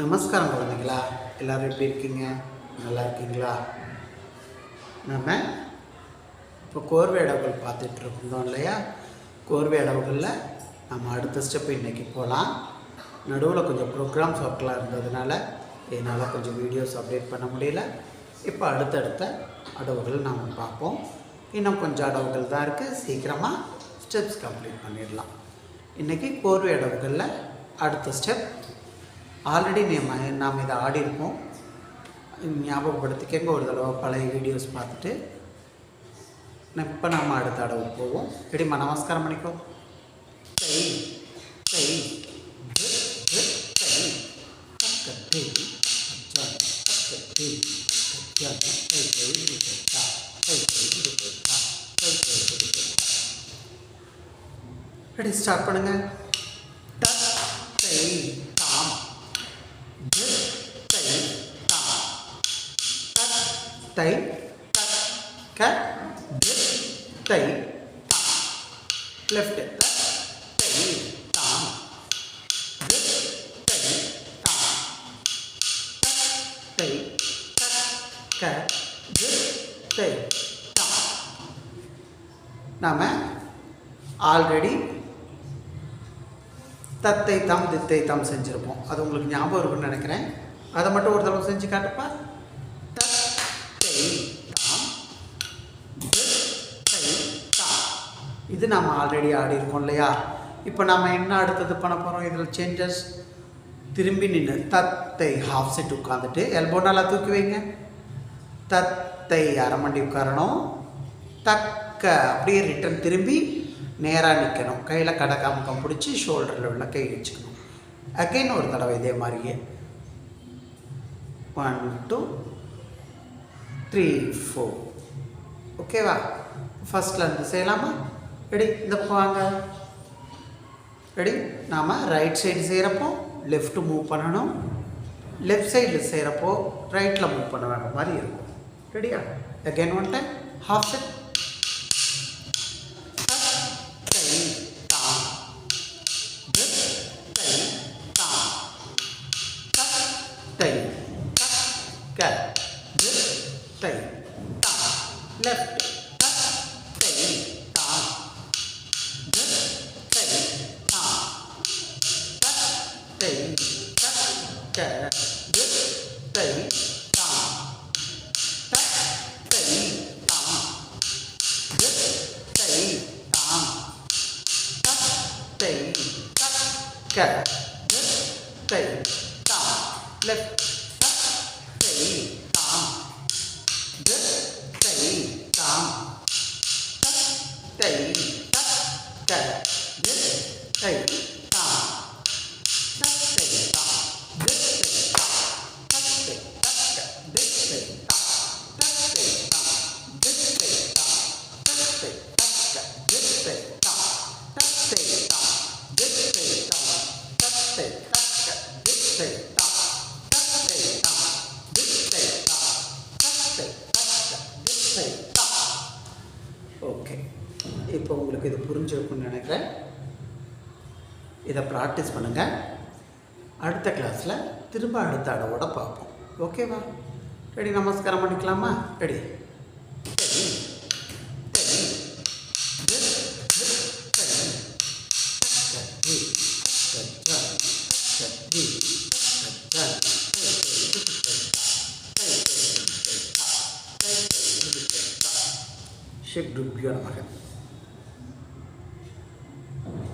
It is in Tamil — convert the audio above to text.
நமஸ்காரம் குழந்தைங்களா, எல்லோரும் எப்படி இருக்கீங்க? நல்லா இருக்கீங்களா? நம்ம இப்போ கோர்வை அடவுகள் பார்த்துட்டு இருந்தோம் இல்லையா? கோர்வை அடவுகளில் நம்ம அடுத்த ஸ்டெப் இன்றைக்கி போகலாம். நடுவில் கொஞ்சம் ப்ரோக்ராம்ஸ் ஒர்க்கெலாம் இருந்ததுனால என்னால் கொஞ்சம் வீடியோஸ் அப்டேட் பண்ண முடியல. இப்போ அடுத்தடுத்த அடவுகள் நாம் பார்ப்போம். இன்னும் கொஞ்சம் அடவுகள் தான் இருக்குது, சீக்கிரமாக ஸ்டெப்ஸ் கம்ப்ளீட் பண்ணிடலாம். இன்றைக்கி கோர்வை அடவுகளில் அடுத்த ஸ்டெப் ஆல்ரெடி நாம் இதை ஆடிருப்போம். ஞாபகப்படுத்திக்கங்க ஒரு தடவை பழைய வீடியோஸ் பார்த்துட்டு. இப்போ நாம் அடுத்த அடவு போவோம். எப்படிமா நமஸ்காரம் பண்ணிக்கோ. கை கை கை பக்கத்தை பக்கத்தை ரெடி, ஸ்டார்ட் பண்ணுங்க. தை தாம் தை தாம் தை க தை தாம். லெஃப்ட் தை தாம் தை தாம் தை க தை தாம். நாம் ஆல்ரெடி தத்தை தாம் தித்தை தாம் செஞ்சுருப்போம். அது உங்களுக்கு ஞாபகம் இருக்குன்னு நினைக்கிறேன். அதை மட்டும் ஒரு தடவை செஞ்சு காட்டுப்பா. தத்தை தாம் தித்தை தாம். இது நம்ம ஆல்ரெடி ஆடி இருக்கோம் இல்லையா? இப்போ நம்ம என்ன அடுத்தது பண்ண போகிறோம்? இதில் சேஞ்சஸ். திரும்பி நின்று தத்தை ஹாஃப் செட் உட்காந்துட்டு எல்போ நல்லா தூக்கி வைங்க. தத்தை அரைமண்டி உட்காரணும். தக்க அப்படியே ரிட்டன் திரும்பி நேராக நிற்கணும். கையில் கடக்காமுக்கம் பிடிச்சி ஷோல்டரில் உள்ள கை வச்சுக்கணும். அகைன் ஒரு தடவை இதே மாதிரியே 1 2 3 4. ஓகேவா? ஃபஸ்ட்லேருந்து செய்யலாமா? ரெடி, இந்த பக்கம் வாங்க. ரெடி, நாம் ரைட் சைடு செய்கிறப்போ லெஃப்ட் மூவ் பண்ணணும், லெஃப்ட் சைடில் செய்கிறப்போ ரைட்டில் மூவ் பண்ண வேண்டிய மாதிரி இருக்கும். ரெடியா? Again one time half set. தை க தை தாம். லெஃப்ட் தை தாம் தை தாம் தை க தை தாம் தை தாம் தை தாம் தை க தை தாம். லெஃப்ட் தை தாம் தை தாம் தை க தை தாம் தை தாம் ஓகே, இப்போ உங்களுக்கு இது புரிஞ்சிருக்குன்னு நினைக்கிறேன். இதை ப்ராக்டிஸ் பண்ணுங்கள். அடுத்த கிளாஸில் திரும்ப அடுத்த அடவோட பார்ப்போம். ஓகேவா? ரெடி, நமஸ்காரம் பண்ணிக்கலாமா? ரெடி. शिव डुब्बियो नमः.